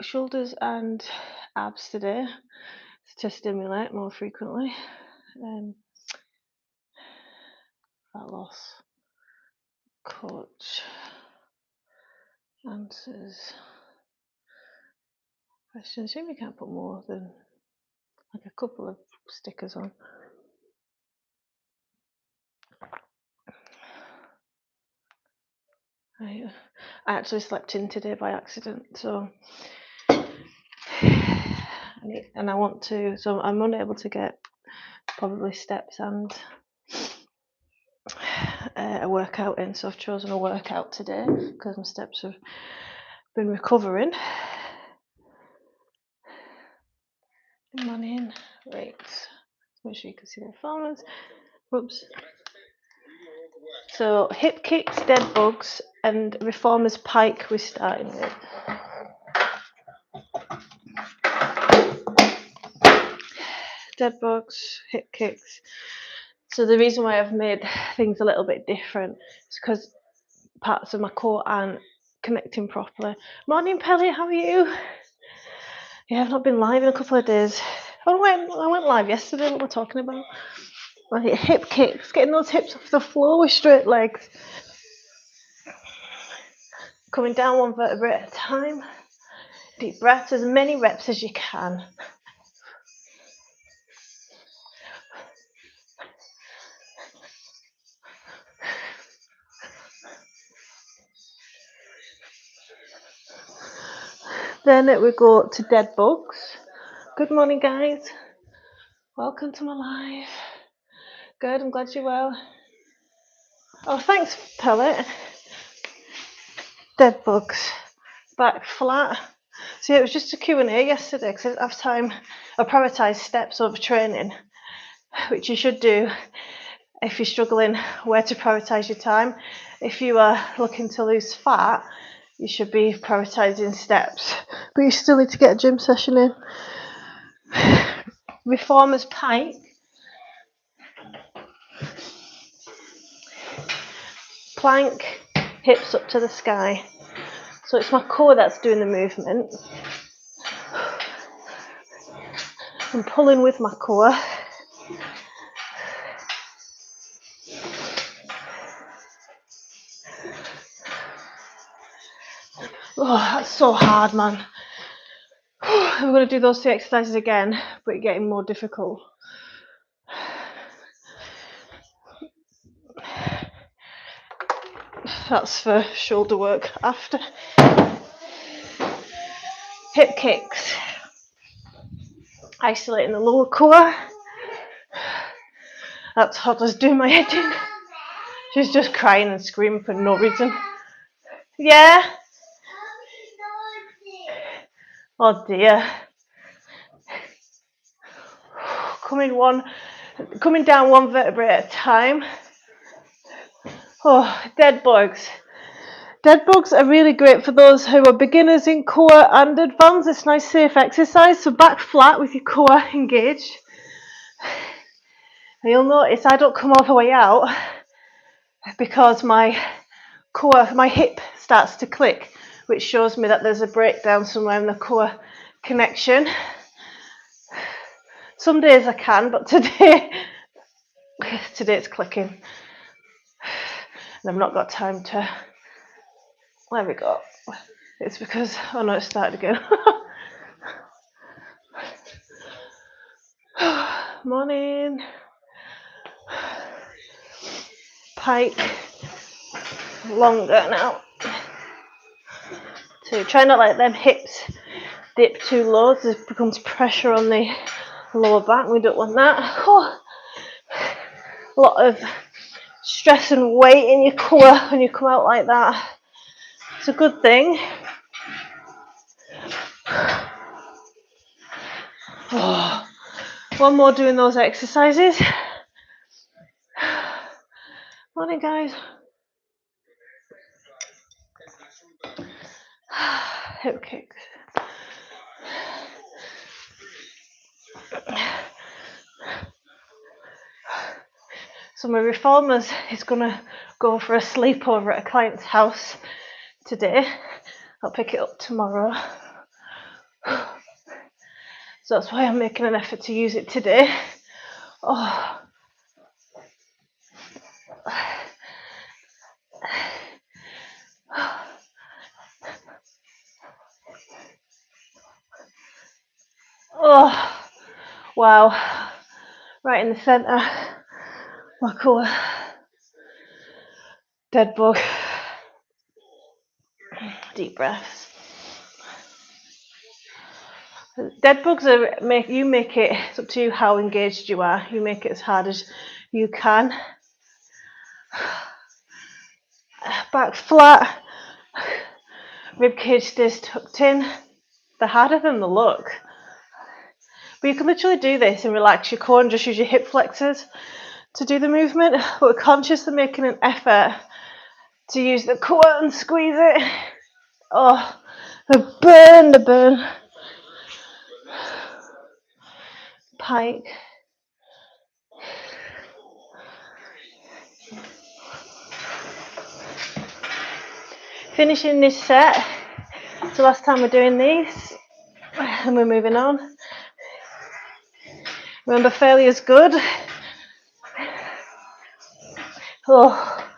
Shoulders and abs today to stimulate more frequently. Fat loss coach answers questions. I think we can't put more than like a couple of stickers on. I actually slept in today by accident, so and I want to, so I'm unable to get probably steps and a workout in, so I've chosen a workout today because my steps have been recovering. Good morning. Right, let's make sure you can see the performance. Whoops. So hip kicks, dead bugs, and reformers pike we're starting with. Dead bugs, hip kicks. So the reason why I've made things a little bit different is because parts of my core aren't connecting properly. Morning, Pelly, how are you? Yeah, I've not been live in a couple of days. I went live yesterday. What we're talking about? Like hip kicks, getting those hips off the floor with straight legs. Coming down one vertebrae at a time. Deep breaths, as many reps as you can. Then we go to dead bugs. Good morning, guys. Welcome to my live. Good, I'm glad you're well. Oh, thanks, Pellet. Dead bugs. Back flat. So yeah, it was just a Q&A yesterday because I have time. I prioritise steps over training, which you should do if you're struggling where to prioritise your time. If you are looking to lose fat, you should be prioritising steps, but you still need to get a gym session in. Reformers pike. Plank, hips up to the sky. So it's my core that's doing the movement. I'm pulling with my core. Oh, that's so hard, man. We're going to do those 2 exercises again, but it's getting more difficult. That's for shoulder work after. Hip kicks. Isolating the lower core. That's Toddler's doing my head in. She's just crying and screaming for no reason. Yeah? Oh dear. Coming down one vertebrae at a time. Oh, dead bugs. Dead bugs are really great for those who are beginners in core and advanced. It's a nice safe exercise. So back flat with your core engaged. And you'll notice I don't come all the way out because my hip starts to click, which shows me that there's a breakdown somewhere in the core connection. Some days I can, but today it's clicking. And I've not got time to. There we go. It's because, oh no, it started again. Morning. Pike. Longer now. So try not let them hips dip too low, so there becomes pressure on the lower back. We don't want that. Oh, a lot of stress and weight in your core when you come out like that. It's a good thing. Oh, one more doing those exercises. Morning, guys. Hip kicks. So my reformers is going to go for a sleepover at a client's house today. I'll pick it up tomorrow. So that's why I'm making an effort to use it today. Oh. Oh, wow. Right in the centre. My core. Dead bug. Deep breaths. Dead bugs make it, it's up to you how engaged you are. You make it as hard as you can. Back flat. Rib cage stays tucked in. They're harder than they look. But you can literally do this and relax your core and just use your hip flexors to do the movement. But we're conscious of making an effort to use the core and squeeze it. Oh, the burn. Pike. Finishing this set. It's the last time we're doing these. And we're moving on. Remember, failure's good. Oh,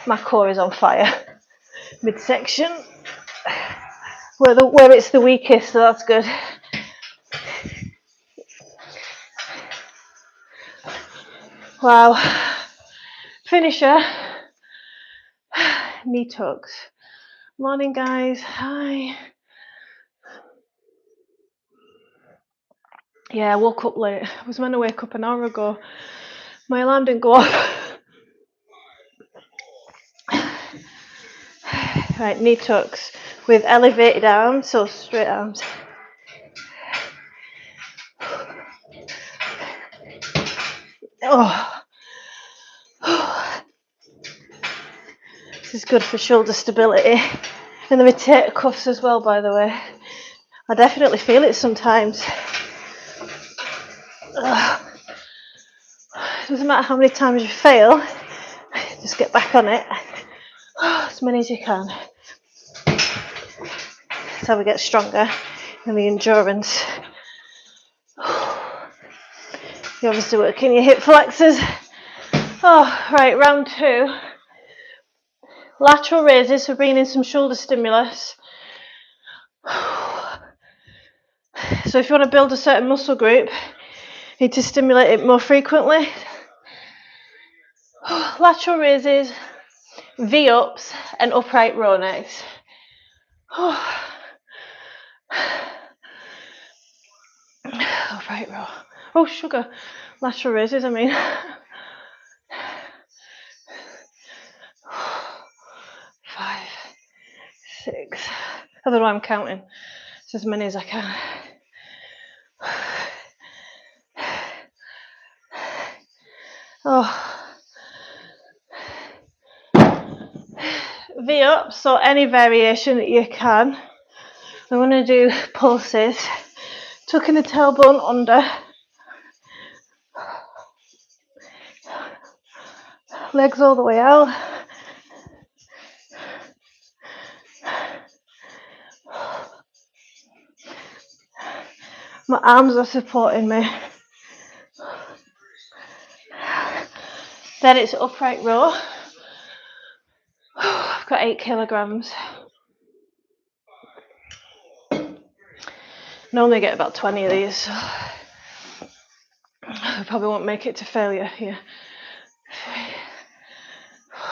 my core is on fire. Midsection. Where it's the weakest, so that's good. Wow. Finisher. Knee tucks. Morning, guys. Hi. Yeah, I woke up late. I was meant to wake up an hour ago. My alarm didn't go off. Right, knee tucks with elevated arms, so straight arms. Oh. This is good for shoulder stability. And the rotator cuffs as well, by the way. I definitely feel it sometimes. Doesn't matter how many times you fail, just get back on it. As many as you can. That's how we get stronger and the endurance. You're obviously working your hip flexors. Oh, right, round 2. Lateral raises, so bringing in some shoulder stimulus. So if you want to build a certain muscle group, you need to stimulate it more frequently. Lateral raises, V-ups, and upright row next. Upright row. Oh, sugar. Lateral raises, I mean. 5, 6. I don't know, I'm counting. It's as many as I can. Oh. V-up, so any variation that you can. I'm going to do pulses. Tucking the tailbone under. Legs all the way out. My arms are supporting me. Then it's upright row. I've got 8 kilograms. Normally get about 20 of these. So I probably won't make it to failure here. 3, 4,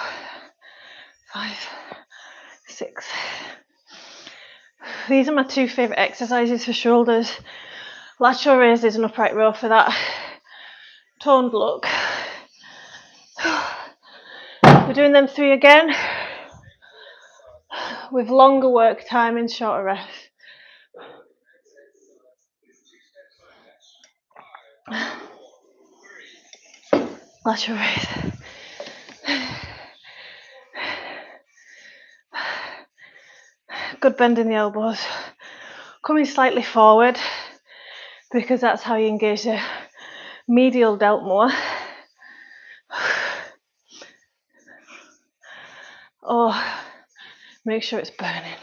5, 6. These are my 2 favourite exercises for shoulders. Lateral raises and upright row for that toned look. We're doing them 3 again with longer work time and shorter rest. Lateral raise. Good bend in the elbows. Coming slightly forward because that's how you engage the medial delt more. Oh, Make sure it's burning.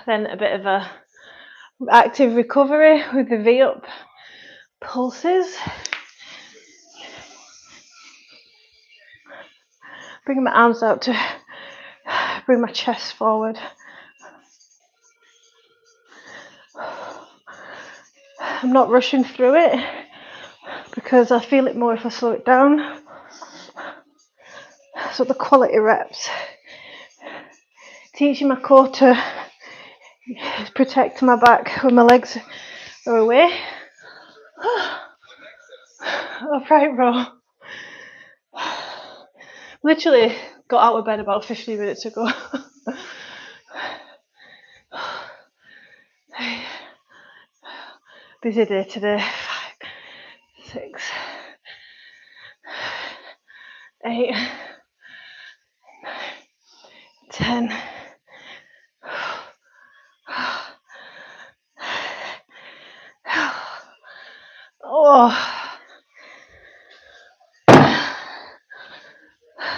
Then a bit of a active recovery with the V-up pulses. Bring my arms out to bring my chest forward. I'm not rushing through it because I feel it more if I slow it down. So the quality reps. Teaching my core to protect my back when my legs are away. Upright row. Literally got out of bed about 15 minutes ago. Busy day today. 5, 6, 8, 10. Oh.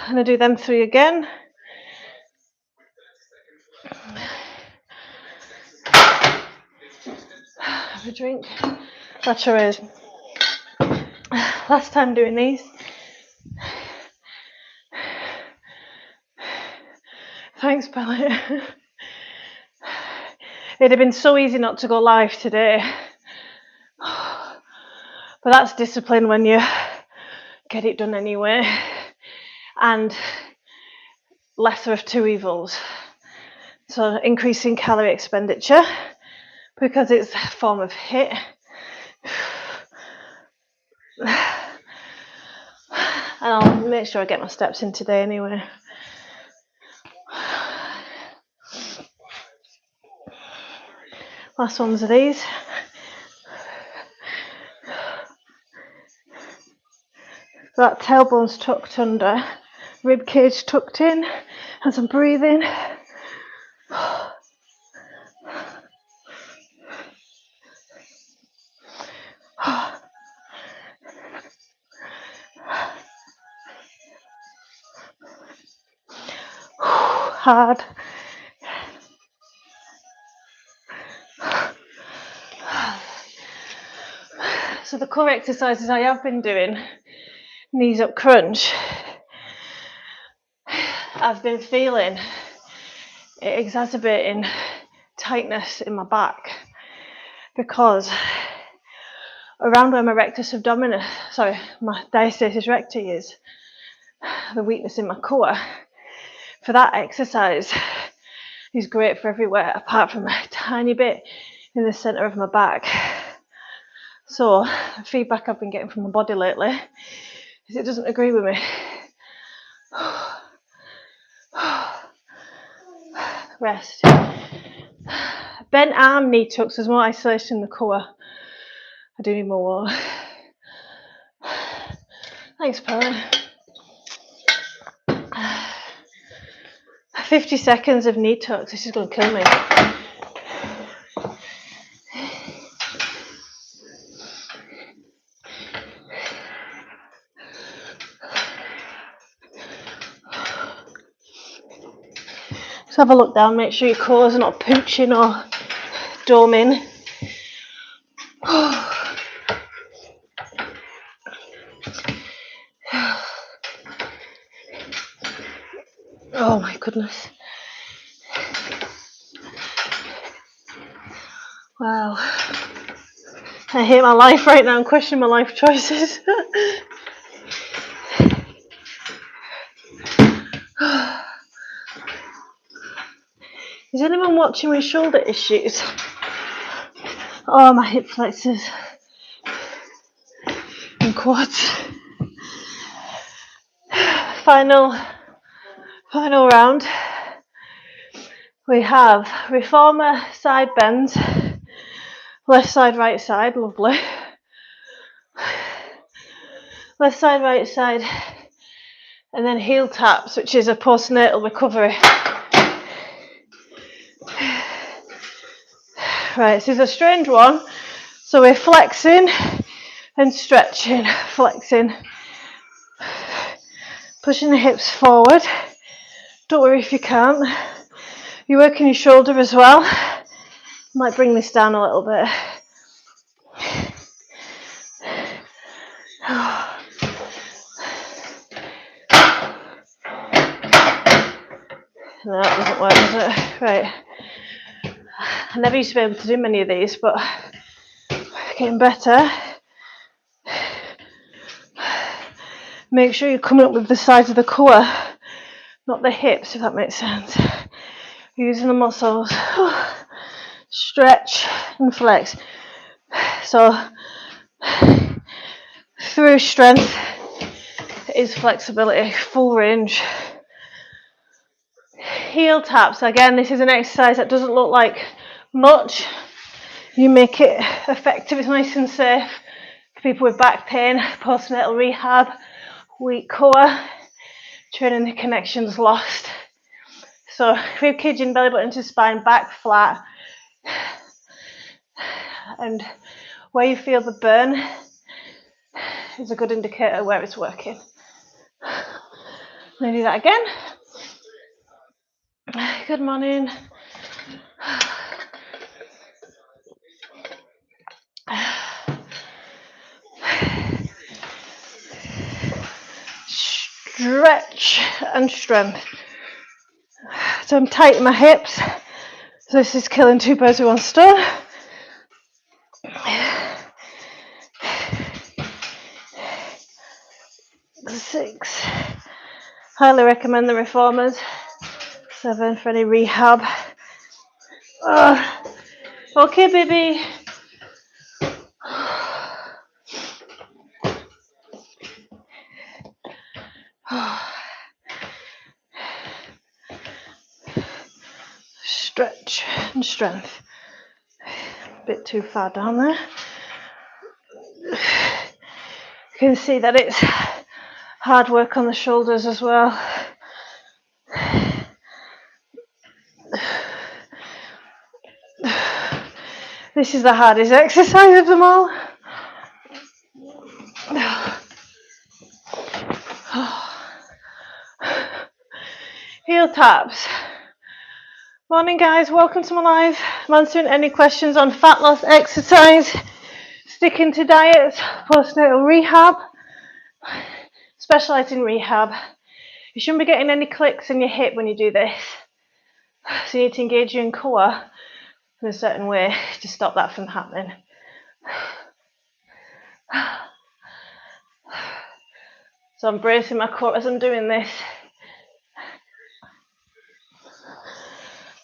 I'm going to do them 3 again. Have a drink. That's alright. Last time doing these. Thanks, Pellet. It'd have been so easy not to go live today. But that's discipline when you get it done anyway. And lesser of two evils. So increasing calorie expenditure because it's a form of HIIT. And I'll make sure I get my steps in today anyway. Last ones are these. So that tailbone's tucked under, rib cage tucked in, as I'm breathing. Hard. So the core exercises I have been doing, knees up crunch, I've been feeling it exacerbating tightness in my back because around where my rectus abdominis, my diastasis recti is, the weakness in my core, for that exercise is great for everywhere apart from a tiny bit in the centre of my back. So the feedback I've been getting from my body lately is it doesn't agree with me. Rest. Bent arm knee tucks, there's more isolation in the core. I do need more water. Thanks, Perry. 50 seconds of knee tucks. This is going to kill me. Just have a look down, make sure your cores are not pooching or doming. Oh my goodness. Wow. I hate my life right now. I'm questioning my life choices. Is anyone watching with shoulder issues? Oh, my hip flexors and quads. Final round. We have reformer side bends, left side, right side, lovely. Left side, right side, and then heel taps, which is a postnatal recovery. Right, this is a strange one. So we're flexing and stretching, flexing Pushing the hips forward. Don't worry if you can't. You're working your shoulder as well. Might bring this down a little bit. No, that doesn't work, does it? Right. I never used to be able to do many of these, but getting better. Make sure you're coming up with the sides of the core, not the hips, if that makes sense. Using the muscles. Stretch and flex. So, through strength is flexibility, full range. Heel taps. Again, this is an exercise that doesn't look like much. You make it effective, it's nice and safe for people with back pain, postnatal rehab, weak core, training the connections lost. So rib cage in, belly button to spine, back flat, and where you feel the burn is a good indicator where it's working. Let me do that again. Good morning. Stretch and strength. So I'm tight in my hips. So this is killing two birds with one stone. Six. Highly recommend the reformers. 7 for any rehab. Okay, baby. Stretch and strength. A bit too far down there. You can see that it's hard work on the shoulders as well. This is the hardest exercise of them all. Heel taps. Morning guys, welcome to my live. I'm answering any questions on fat loss exercise, sticking to diets, postnatal rehab, specialise in rehab. You shouldn't be getting any clicks in your hip when you do this. So you need to engage your core in a certain way to stop that from happening. So I'm bracing my core as I'm doing this.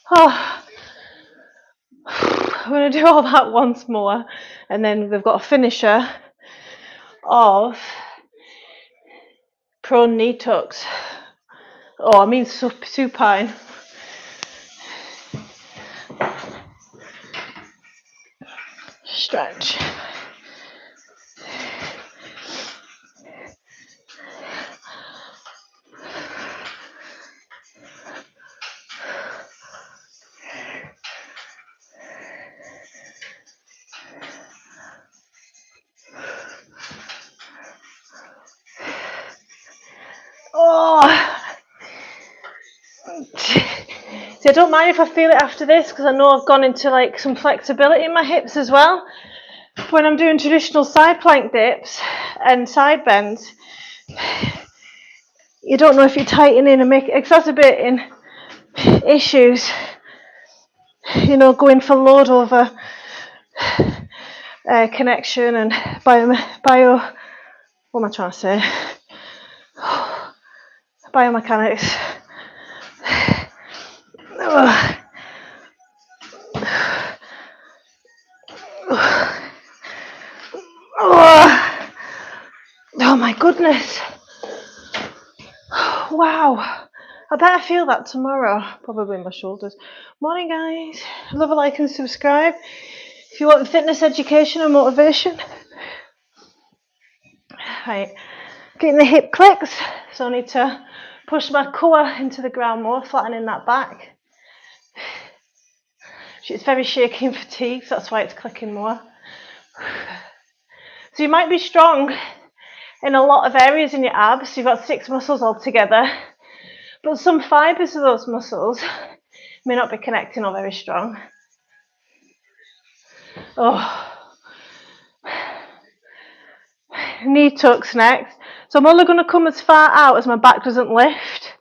I'm going to do all that once more, and then we've got a finisher of prone knee tucks. Oh, I mean supine. Stretch. See, I don't mind if I feel it after this because I know I've gone into like some flexibility in my hips as well. When I'm doing traditional side plank dips and side bends, you don't know if you're tightening and exacerbating issues. You know, going for load over connection and bio. What am I trying to say? Biomechanics. Oh my goodness. Wow. I bet I feel that tomorrow. Probably in my shoulders. Morning guys. Love a like and subscribe. If you want fitness education and motivation. Right. Getting the hip clicks. So I need to push my core into the ground more, flattening that back. It's very shaky and fatigued, so that's why it's clicking more. So you might be strong in a lot of areas in your abs. You've got 6 muscles altogether, but some fibres of those muscles may not be connecting or very strong. Oh. Knee tucks next. So I'm only going to come as far out as my back doesn't lift.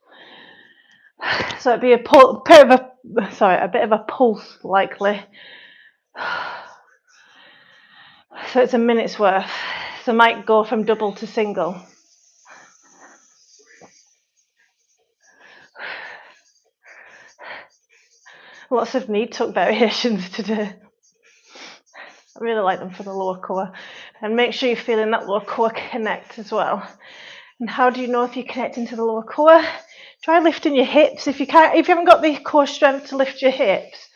So it'd be a bit of a pulse likely. So it's a minute's worth. So I might go from double to single. Lots of knee tuck variations today. I really like them for the lower core. And make sure you're feeling that lower core connect as well. And how do you know if you're connecting to the lower core? Try lifting your hips. If you haven't got the core strength to lift your hips,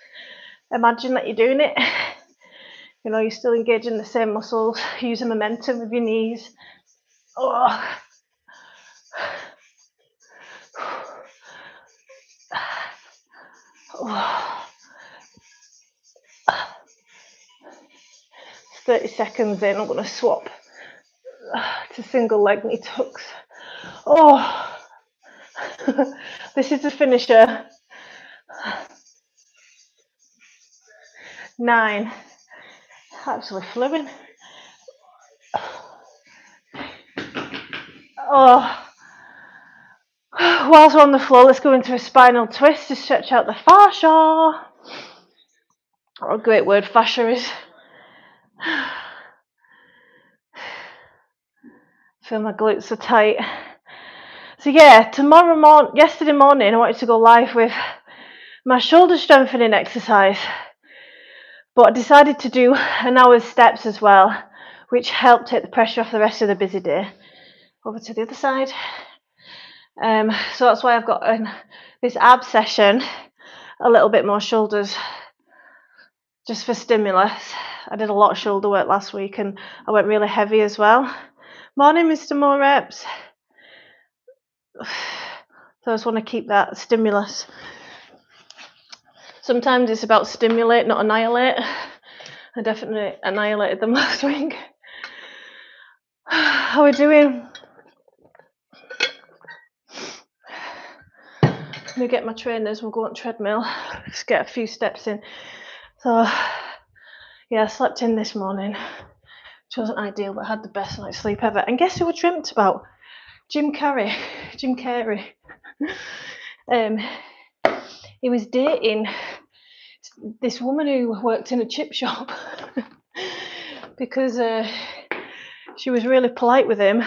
imagine that you're doing it. You know, you're still engaging the same muscles, using momentum with your knees. Oh. Oh. 30 seconds in, I'm going to swap to single leg knee tucks. Oh, this is the finisher. 9. Actually fluing. Oh. Whilst we're on the floor, let's go into a spinal twist to stretch out the fascia. What a great word fascia is. Feel my glutes are tight. So yeah, yesterday morning I wanted to go live with my shoulder strengthening exercise, but I decided to do an hour's steps as well, which helped take the pressure off the rest of the busy day. Over to the other side. So that's why I've got this ab session, a little bit more shoulders, just for stimulus. I did a lot of shoulder work last week and I went really heavy as well. Morning, Mr. More Reps. So I just want to keep that stimulus. Sometimes it's about stimulate, not annihilate. I definitely annihilated them last week. How are we doing? Let me get my trainers, we'll go on treadmill, just get a few steps in. So yeah, I slept in this morning, which wasn't ideal, but I had the best night's sleep ever. And guess who I dreamt about? Jim Carrey. He was dating this woman who worked in a chip shop because she was really polite with him,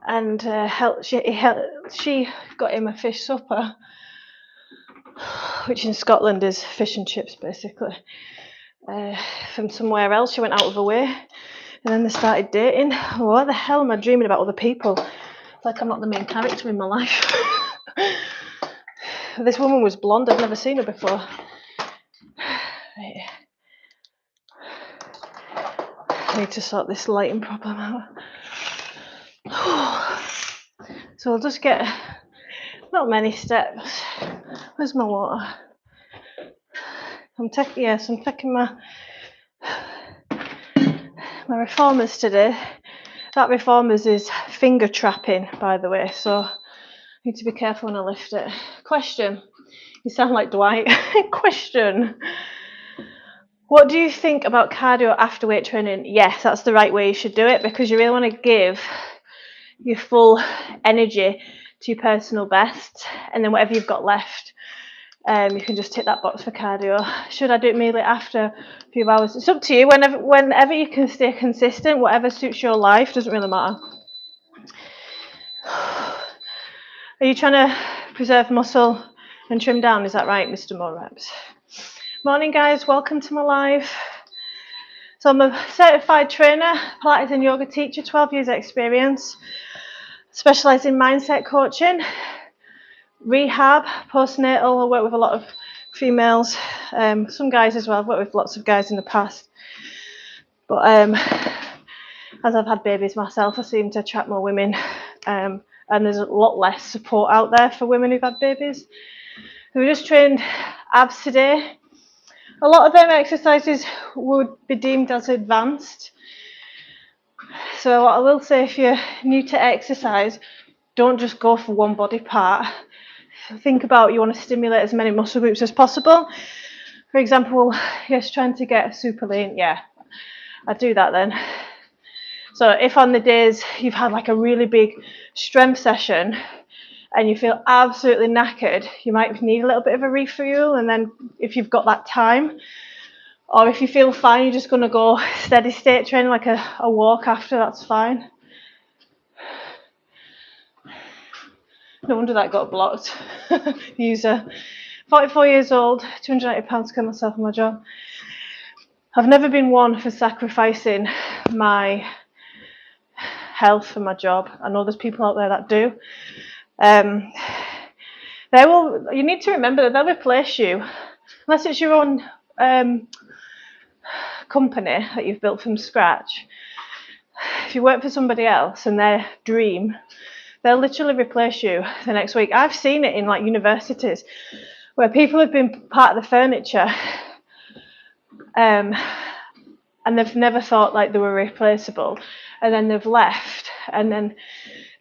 and she got him a fish supper, which in Scotland is fish and chips basically, from somewhere else. She went out of her way, and then they started dating. What the hell am I dreaming about other people? It's like I'm not the main character in my life. This woman was blonde, I've never seen her before. Right. I need to sort this lighting problem out. So I'll just get not many steps. Where's my water? I'm taking my reformers today. That reformers is finger trapping, by the way, so I need to be careful when I lift it. Question. You sound like Dwight. Question. What do you think about cardio after weight training? Yes, that's the right way you should do it, because you really want to give your full energy to your personal best, and then whatever you've got left, you can just tick that box for cardio. Should I do it immediately after a few hours? It's up to you. Whenever you can stay consistent, whatever suits your life, doesn't really matter. Are you trying to preserve muscle and trim down? Is that right, Mr. More Reps? Morning, guys. Welcome to my live. So I'm a certified trainer, Pilates and yoga teacher, 12 years experience, specialise in mindset coaching, rehab, postnatal. I work with a lot of females, some guys as well. I've worked with lots of guys in the past, but as I've had babies myself, I seem to attract more women, and there's a lot less support out there for women who've had babies. So we just trained abs today. A lot of them exercises would be deemed as advanced, So what I will say, if you're new to exercise, don't just go for one body part. Think about, you want to stimulate as many muscle groups as possible. For example, yes, trying to get super lean, yeah, I'd do that then. So if on the days you've had like a really big strength session and you feel absolutely knackered, you might need a little bit of a refuel, and then if you've got that time, or if you feel fine, you're just going to go steady state training, like a walk after, that's fine. No wonder that got blocked. User. 44 years old, 280 pounds to kill myself and my job. I've never been one for sacrificing my health for my job. I know there's people out there that do. You need to remember that they'll replace you, unless it's your own company that you've built from scratch. If you work for somebody else and their dream, they'll literally replace you the next week. I've seen it in like universities where people have been part of the furniture and they've never thought like they were replaceable, and then they've left, and then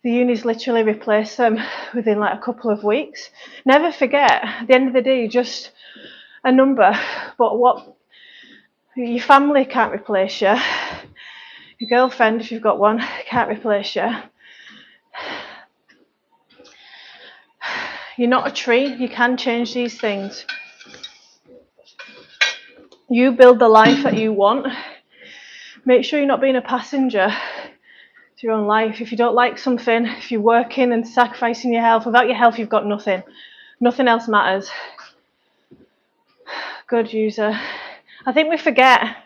the uni's literally replaced them within like a couple of weeks. Never forget, at the end of the day, you're just a number, but what your family can't replace you. Your girlfriend, if you've got one, can't replace you. You're not a tree. You can change these things. You build the life that you want. Make sure you're not being a passenger to your own life. If you don't like something, if you're working and sacrificing your health, without your health, you've got nothing. Nothing else matters. Good user. I think we forget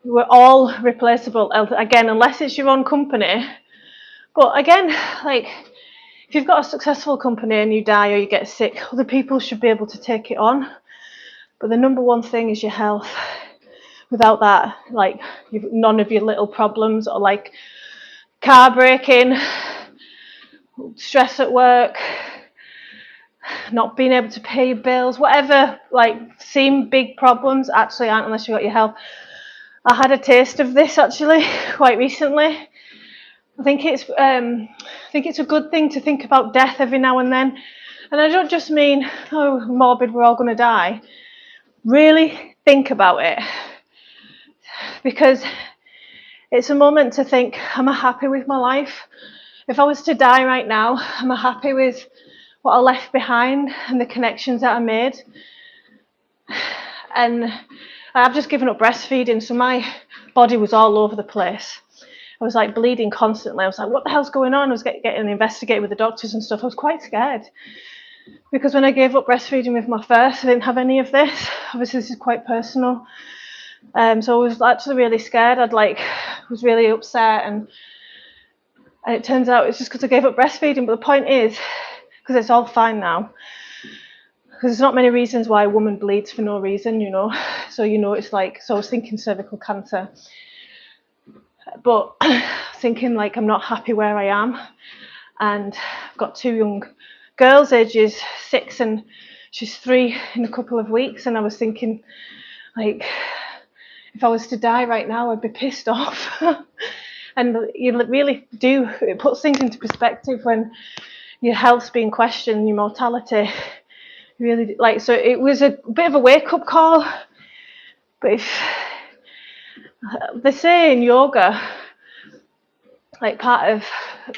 we're all replaceable. Again, unless it's your own company. But again, like, if you've got a successful company and you die or you get sick, other people should be able to take it on. But the number one thing is your health. Without that, like, none of your little problems, or like car breaking, stress at work, not being able to pay bills, whatever like seem big problems actually aren't unless you've got your health. I had a taste of this actually quite recently. I think it's a good thing to think about death every now and then. And I don't just mean, oh, morbid, we're all going to die. Really think about it. Because it's a moment to think, am I happy with my life? If I was to die right now, am I happy with what I left behind and the connections that I made? And I've just given up breastfeeding, so my body was all over the place. I was like bleeding constantly. I was like, what the hell's going on? I was getting investigated with the doctors and stuff. I was quite scared. Because when I gave up breastfeeding with my first, I didn't have any of this. Obviously, this is quite personal. So I was actually really scared. Was really upset, and it turns out it's just because I gave up breastfeeding. But the point is, because it's all fine now, because there's not many reasons why a woman bleeds for no reason, you know. So it's like, so I was thinking cervical cancer, but thinking like I'm not happy where I am, and I've got two young girls, ages 6 and she's 3 in a couple of weeks, and I was thinking like, if I was to die right now, I'd be pissed off. And you really do, it puts things into perspective when your health's being questioned, your mortality. Really, like, so it was a bit of a wake-up call. But if they say in yoga, like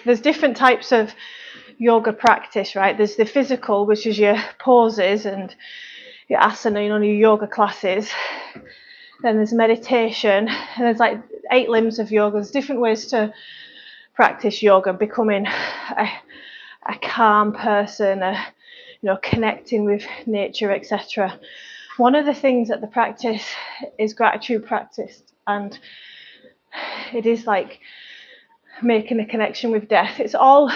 there's different types of yoga practice, right? There's the physical, which is your poses and your asana, your yoga classes. Then there's meditation, and there's like 8 limbs of yoga. There's different ways to practice yoga, becoming a calm person, connecting with nature, etc. One of the things that the practice is gratitude practice, and it is like making a connection with death. It's all,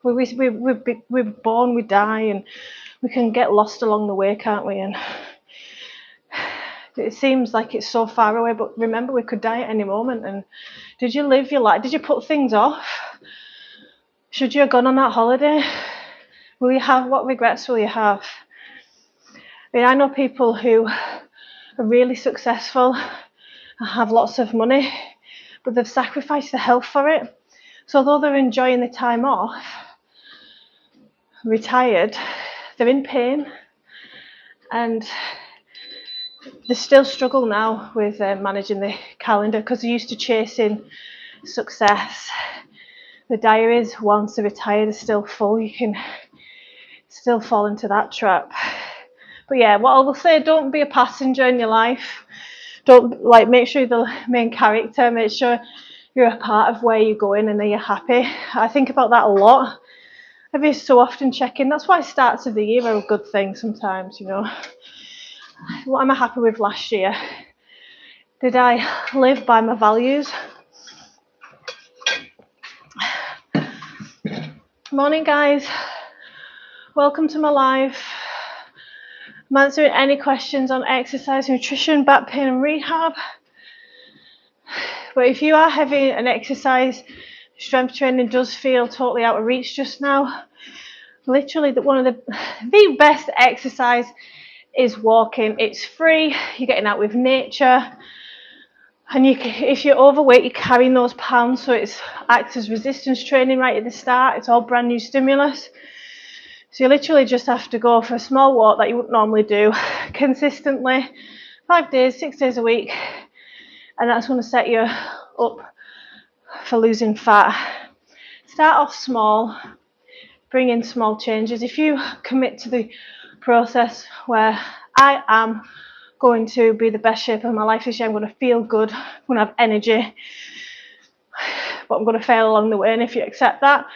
we're born, we die, and we can get lost along the way, can't we? And it seems like it's so far away, but remember, we could die at any moment. And did you live your life? Did you put things off? Should you have gone on that holiday? What regrets will you have? I mean, I know people who are really successful and have lots of money, but they've sacrificed their health for it. So although they're enjoying the time off, retired, they're in pain, and they still struggle now with managing the calendar because they're used to chasing success. The diaries, once they're retired, are still full. You can still fall into that trap. But yeah, what I will say, don't be a passenger in your life. Don't make sure you're the main character. Make sure you're a part of where you're going and that you're happy. I think about that a lot. Every so often check in. That's why starts of the year are a good thing sometimes, you know. What am I happy with last year? Did I live by my values? Morning, guys. Welcome to my live. I'm answering any questions on exercise, nutrition, back pain and rehab. But if you are having an exercise, strength training does feel totally out of reach just now, literally one of the best exercise is walking. It's free, you're getting out with nature, and if you're overweight, you're carrying those pounds, so it acts as resistance training right at the start. It's all brand new stimulus. So you literally just have to go for a small walk that you wouldn't normally do consistently, 5 days, 6 days a week, and that's going to set you up for losing fat. Start off small, bring in small changes. If you commit to the process where I am going to be the best shape of my life this year, I'm going to feel good, I'm going to have energy, but I'm going to fail along the way, and if you accept that,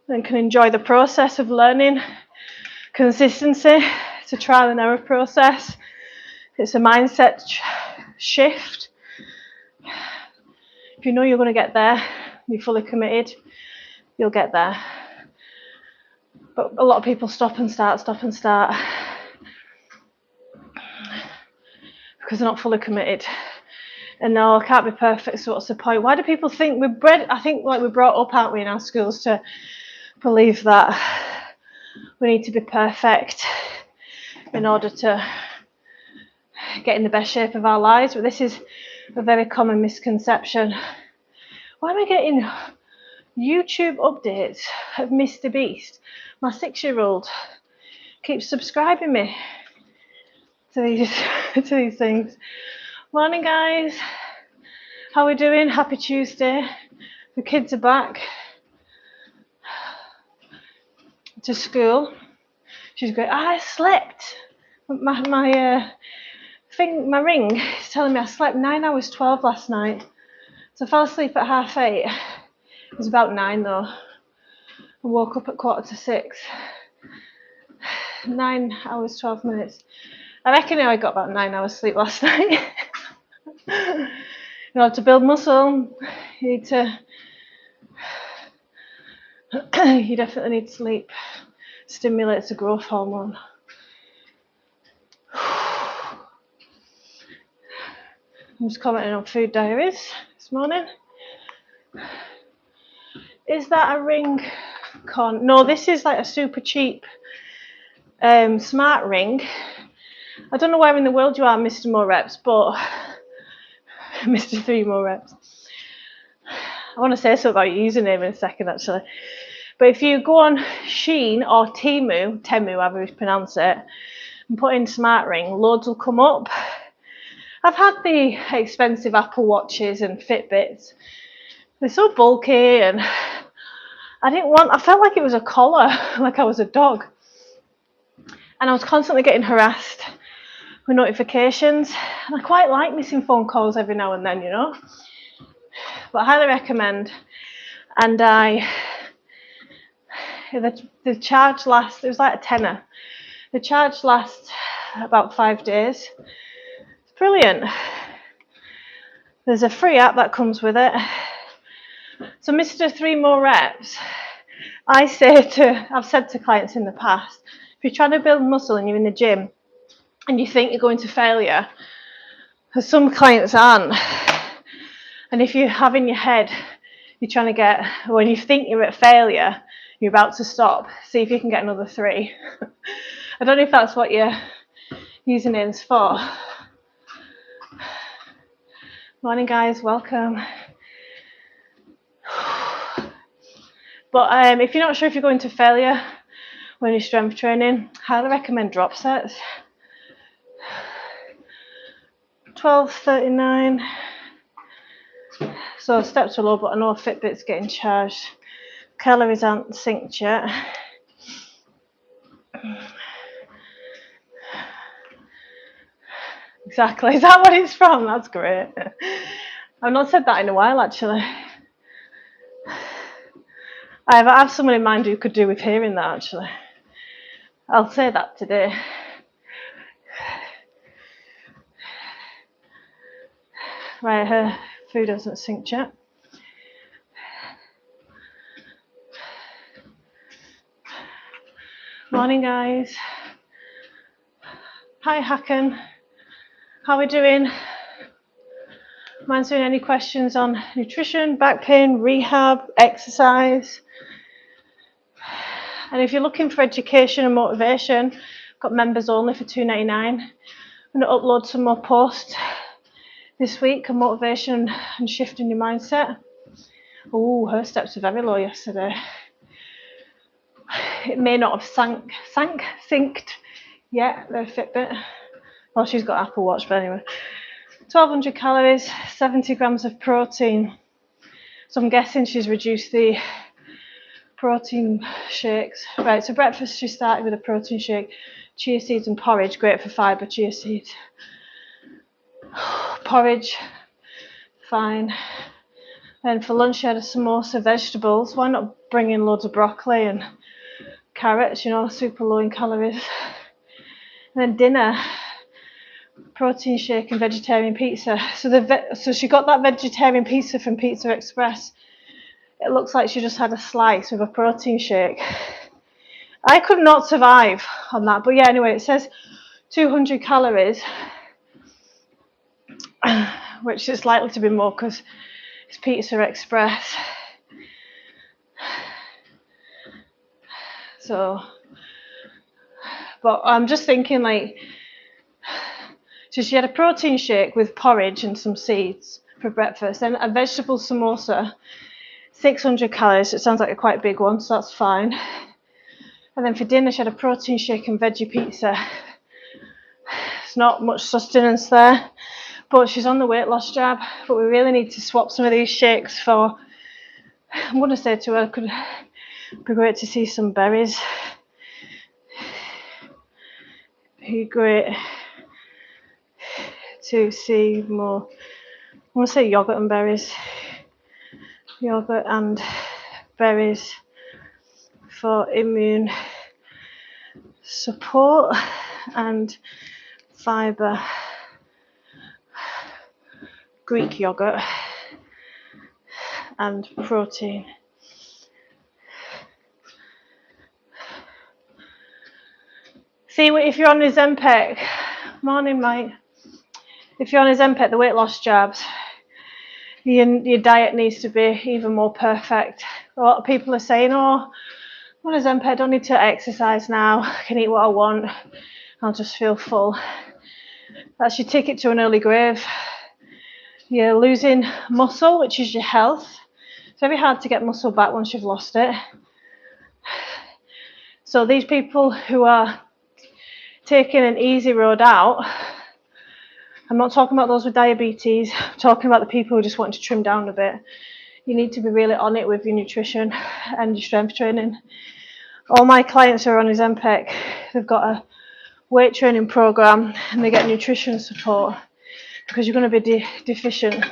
then can enjoy the process of learning. Consistency, it's a trial and error process. It's a mindset shift. If you know you're going to get there, you're fully committed, you'll get there. But a lot of people stop and start because they're not fully committed. And no, I can't be perfect, so what's the point? Why do people think we're brought up, aren't we, in our schools to believe that we need to be perfect in order to get in the best shape of our lives? But this is a very common misconception. Why am I getting YouTube updates of Mr. Beast? My 6-year-old keeps subscribing me to these things. Morning, guys. How are we doing? Happy Tuesday. The kids are back to school. She's great. I slept. My ring is telling me I slept 9 hours 12 last night. So I fell asleep at 8:30. It was about 9 though. I woke up at 5:45. 9 hours 12 minutes. I reckon I got about 9 hours sleep last night. In order to build muscle, you definitely need sleep. Stimulates the growth hormone. I'm just commenting on food diaries this morning. Is that a ring con? No, this is like a super cheap smart ring. I don't know where in the world you are, Mr. More Reps, but Mr. 3 More Reps. I want to say something about your username in a second, actually. But if you go on Shein or Temu, however you pronounce it, and put in smart ring, loads will come up. I've had the expensive Apple Watches and Fitbits. They're so bulky, and I felt like it was a collar, like I was a dog. And I was constantly getting harassed with notifications. And I quite like missing phone calls every now and then, you know. But I highly recommend. And the charge lasts, it was like a tenner. The charge lasts about 5 days. It's brilliant. There's a free app that comes with it. So Mr. 3 More Reps, I've said to clients in the past, if you're trying to build muscle and you're in the gym and you think you're going to failure, because some clients aren't, and if you have in your head, you're trying to get, when you think you're at failure, you're about to stop, see if you can get another 3. I don't know if that's what your username's for. Morning, guys, welcome. But if you're not sure if you're going to failure when you're strength training, highly recommend drop sets. 12:39. So steps are low, but I know Fitbit's getting charged. Calories aren't synced yet. Exactly. Is that what it's from? That's great. I've not said that in a while, actually. I have someone in mind who could do with hearing that, actually. I'll say that today. Right, her food hasn't synced yet. Morning, guys. Hi, Hacken. How are we doing? Am I answering any questions on nutrition, back pain, rehab, exercise? And if you're looking for education and motivation, I've got members only for $2.99. I'm going to upload some more posts this week on motivation and shifting your mindset. Oh, her steps were very low yesterday. It may not have synced yet, their Fitbit. Well, she's got Apple Watch, but anyway. 1,200 calories, 70 grams of protein. So I'm guessing she's reduced the protein shakes. Right, so breakfast she started with a protein shake, chia seeds and porridge, great for fibre, chia seeds. Porridge, fine. Then for lunch she had a samosa, vegetables. Why not bring in loads of broccoli and carrots, you know, super low in calories. And then dinner, protein shake and vegetarian pizza. So she got that vegetarian pizza from Pizza Express. It looks like she just had a slice with a protein shake. I could not survive on that. But yeah, anyway, it says 200 calories, which is likely to be more because it's Pizza Express. So, but I'm just thinking like, so she had a protein shake with porridge and some seeds for breakfast, then a vegetable samosa, 600 calories. It sounds like a quite big one, so that's fine. And then for dinner, she had a protein shake and veggie pizza. It's not much sustenance there, but she's on the weight loss jab. But we really need to swap some of these shakes for, I'm going to say to her, it could be great to see some berries. Be great to see more, I want to say yogurt and berries. Yogurt and berries for immune support and fibre. Greek yogurt and protein. See, if you're on Ozempic, morning Mike, if you're on Ozempic, the weight loss jabs, your diet needs to be even more perfect. A lot of people are saying, oh, I'm on Ozempic, I don't need to exercise now, I can eat what I want, I'll just feel full. That's your ticket to an early grave. You're losing muscle, which is your health. It's very hard to get muscle back once you've lost it. So these people who are taking an easy road out, I'm not talking about those with diabetes, I'm talking about the people who just want to trim down a bit. You need to be really on it with your nutrition and your strength training. All my clients who are on Ozempic, they've got a weight training program and they get nutrition support because you're going to be deficient.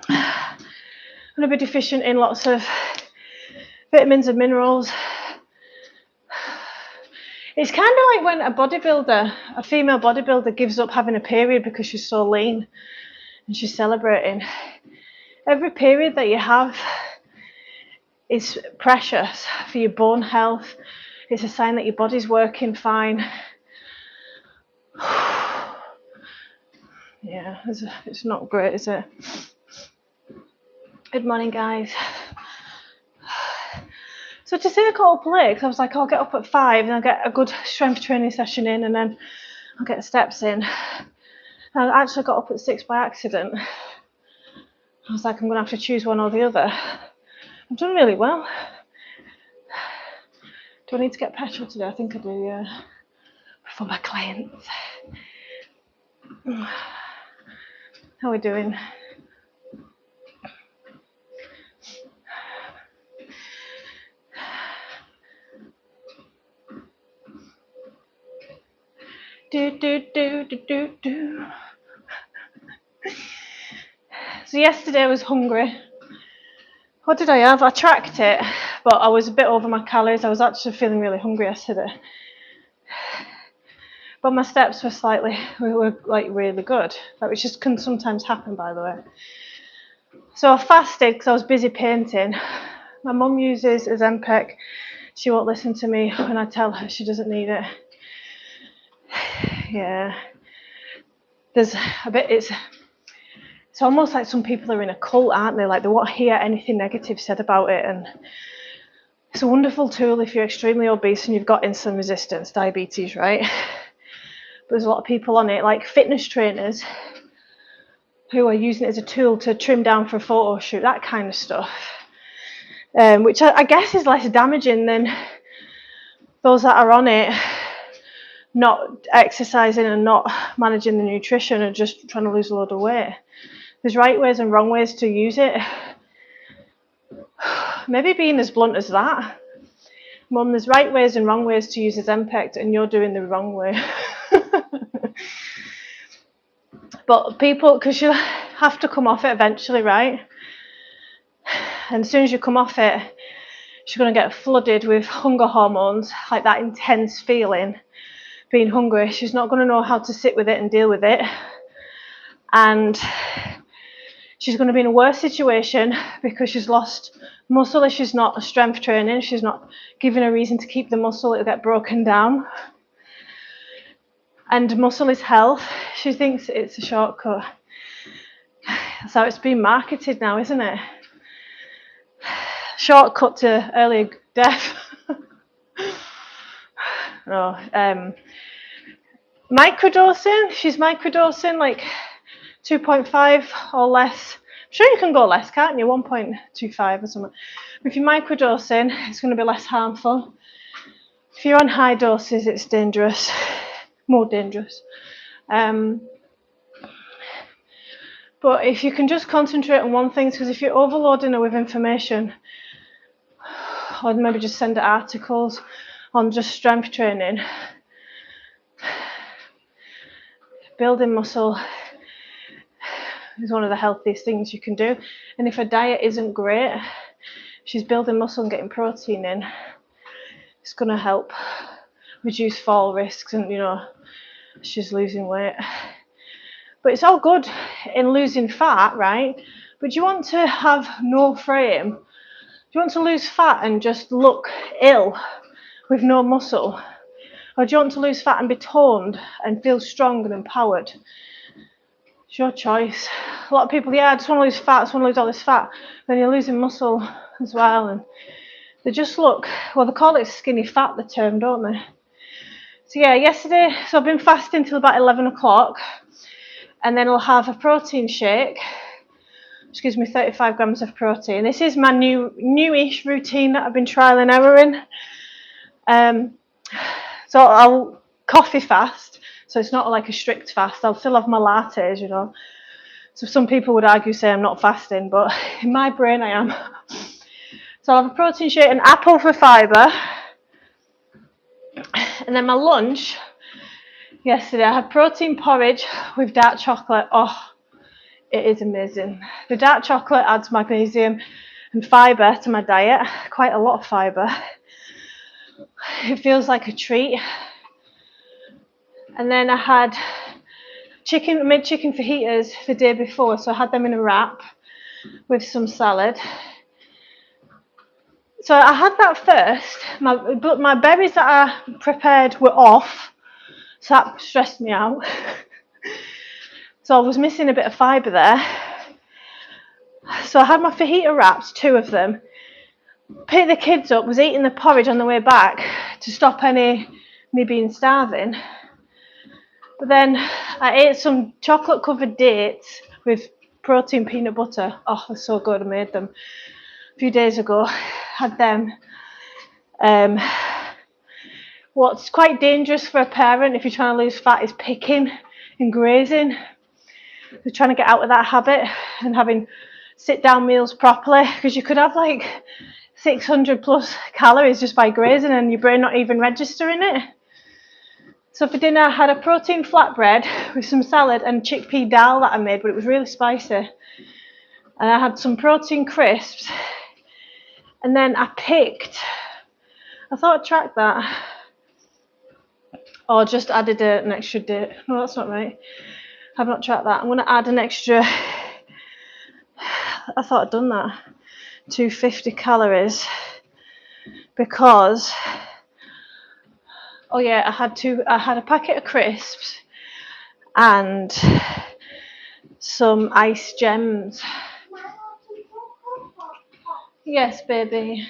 Going to be deficient in lots of vitamins and minerals. It's kind of like when a female bodybuilder gives up having a period because she's so lean and she's celebrating. Every period that you have is precious for your bone health. It's a sign that your body's working fine. Yeah, it's not great, is it? Good morning, guys. So to see the call play, because I was like, I'll get up at 5 and I'll get a good strength training session in and then I'll get the steps in. And I actually got up at 6 by accident. I was like, I'm going to have to choose one or the other. I've done really well. Do I need to get petrol today? I think I do, yeah. For my clients. How are we doing? Do. So yesterday I was hungry. What did I have? I tracked it, but I was a bit over my calories. I was actually feeling really hungry yesterday. But my steps were like really good, which just can sometimes happen, by the way. So I fasted because I was busy painting. My mum uses Ozempic. She won't listen to me when I tell her she doesn't need it. Yeah. There's a bit, it's almost like some people are in a cult, aren't they? Like they won't hear anything negative said about it. And it's a wonderful tool if you're extremely obese and you've got insulin resistance, diabetes, right? But there's a lot of people on it, like fitness trainers, who are using it as a tool to trim down for a photo shoot, that kind of stuff. Which I guess is less damaging than those that are on it, not exercising and not managing the nutrition and just trying to lose a load of weight. There's right ways and wrong ways to use it. Maybe being as blunt as that. Mum, there's right ways and wrong ways to use Ozempic, and you're doing the wrong way. But people, because you have to come off it eventually, right? And as soon as you come off it, you're going to get flooded with hunger hormones, like that intense feeling, being hungry. She's not going to know how to sit with it and deal with it. And she's going to be in a worse situation because she's lost muscle if she's not strength training. She's not given a reason to keep the muscle, it'll get broken down. And muscle is health. She thinks it's a shortcut. That's how it's being marketed now, isn't it? Shortcut to early death. No, microdosing. She's microdosing like 2.5 or less. I'm sure you can go less, can't you? 1.25 or something. If you're microdosing, it's going to be less harmful. If you're on high doses, it's dangerous, more dangerous. But if you can just concentrate on one thing, because if you're overloading her with information, or maybe just send her articles on just strength training, building muscle is one of the healthiest things you can do. And if her diet isn't great, she's building muscle and getting protein in, it's going to help reduce fall risks and, she's losing weight. But it's all good in losing fat, right? But do you want to have no frame? Do you want to lose fat and just look ill with no muscle? Or do you want to lose fat and be toned and feel strong and empowered? It's your choice. A lot of people, I just want to lose fat, I just want to lose all this fat. Then you're losing muscle as well. And they just look, well, they call it skinny fat, the term, don't they? So yeah, yesterday, so I've been fasting till about 11 o'clock. And then I'll have a protein shake, which gives me 35 grams of protein. This is my newish routine that I've been trial and erroring. So I'll coffee fast, so it's not like a strict fast. I'll still have my lattes, So some people would argue, say I'm not fasting, but in my brain I am. So I'll have a protein shake, an apple for fibre, and then my lunch. Yesterday I had protein porridge with dark chocolate. Oh, it is amazing. The dark chocolate adds magnesium and fibre to my diet, quite a lot of fibre. It feels like a treat. And then I had I made chicken fajitas the day before, so I had them in a wrap with some salad. So I had that first, but my berries that I prepared were off, so that stressed me out. So I was missing a bit of fibre there. So I had my fajita wraps, 2 of them, picked the kids up, was eating the porridge on the way back to stop me being starving. But then I ate some chocolate covered dates with protein peanut butter. Oh, they're so good, I made them. few days ago, had them. What's quite dangerous for a parent if you're trying to lose fat is picking and grazing. You're trying to get out of that habit and having sit down meals properly, because you could have like 600 plus calories just by grazing and your brain not even registering it. So for dinner I had a protein flatbread with some salad and chickpea dal that I made, but it was really spicy. And I had some protein crisps, and then I thought I'd track that, or just added an extra date. No, that's not right. I've not tracked that. I'm going to add an extra, I thought I'd done that, 250 calories, because, oh yeah, I had a packet of crisps and some ice gems. Yes, baby.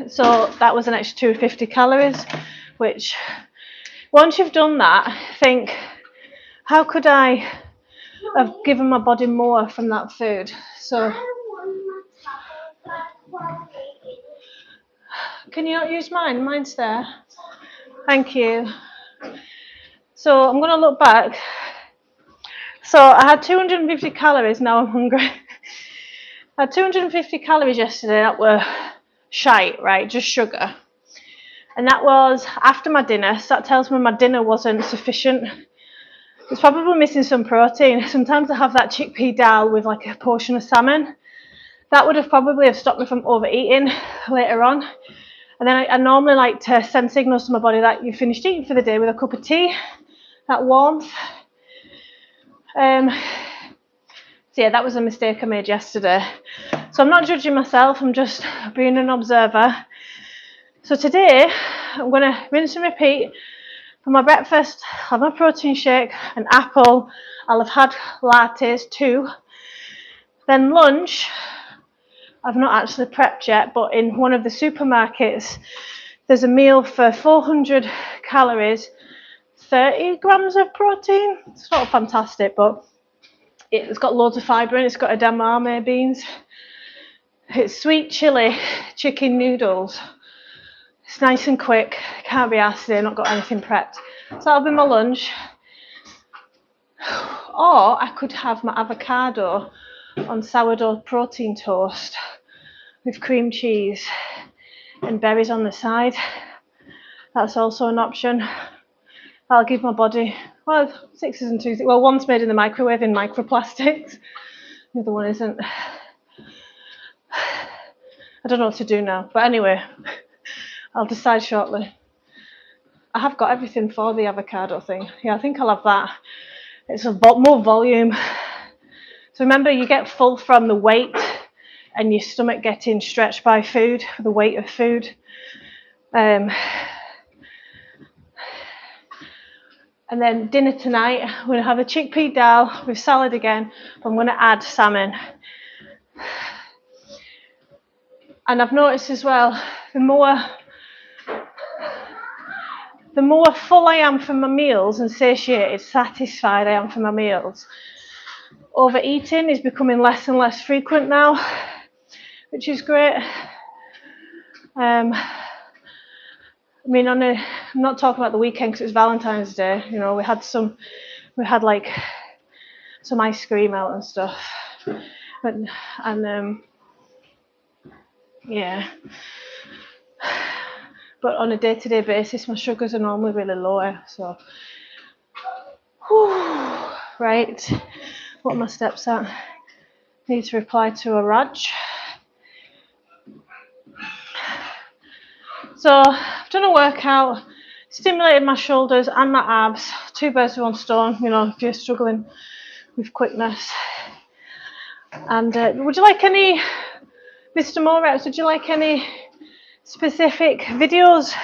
So that was an extra 250 calories, which once you've done that, think, how could I have given my body more from that food? So can you not use mine? Mine's there. Thank you. So I'm going to look back. So I had 250 calories, now I'm hungry. I had 250 calories yesterday that were shite, right, just sugar. And that was after my dinner, so that tells me my dinner wasn't sufficient. It's probably missing some protein. Sometimes I have that chickpea dal with like a portion of salmon. That would have probably stopped me from overeating later on. And then I normally like to send signals to my body that you've finished eating for the day with a cup of tea, that warmth. So yeah, that was a mistake I made yesterday. So I'm not judging myself, I'm just being an observer. So today, I'm going to rinse and repeat. For my breakfast, I'll have my protein shake, an apple, I'll have had lattes too. Then lunch, I've not actually prepped yet, but in one of the supermarkets, there's a meal for 400 calories, 30 grams of protein. It's not fantastic, but it's got loads of fibre in it. It's got edamame beans. It's sweet chili chicken noodles. It's nice and quick. Can't be asked today, not got anything prepped. So that'll be my lunch. Or I could have my avocado on sourdough protein toast with cream cheese and berries on the side. That's also an option. I'll give my body, well, 6 isn't too, well, one's made in the microwave in microplastics. The other one isn't. I don't know what to do now, but anyway, I'll decide shortly. I have got everything for the avocado thing. Yeah, I think I'll have that. It's more volume. So remember, you get full from the weight and your stomach getting stretched by food, the weight of food. And then dinner tonight, I'm going to have a chickpea dal with salad again. I'm going to add salmon. And I've noticed as well, the more full I am from my meals and satiated, satisfied I am from my meals, overeating is becoming less and less frequent now, which is great. I mean, I'm not talking about the weekend because it's Valentine's Day. You know, we had like some ice cream out and stuff, yeah. But on a day-to-day basis, my sugars are normally really low. So, right. What are my steps at? Need to reply to a Raj. So I've done a workout, stimulated my shoulders and my abs. 2 birds with 1 stone, you know, if you're struggling with quickness. And would you like any, Mr. Moretz, would you like any specific videos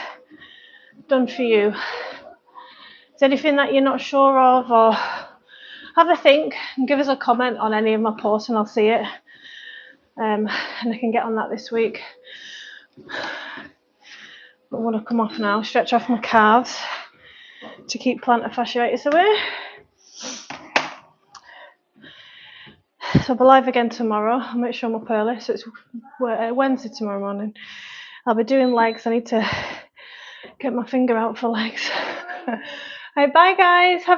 done for you? Is there anything that you're not sure of, or have a think and give us a comment on any of my posts and I'll see it. And I can get on that this week. I want to come off now, stretch off my calves to keep plantar fasciitis away. So I'll be live again tomorrow. I'll make sure I'm up early. So it's Wednesday tomorrow morning. I'll be doing legs. I need to get my finger out for legs. Right, bye guys.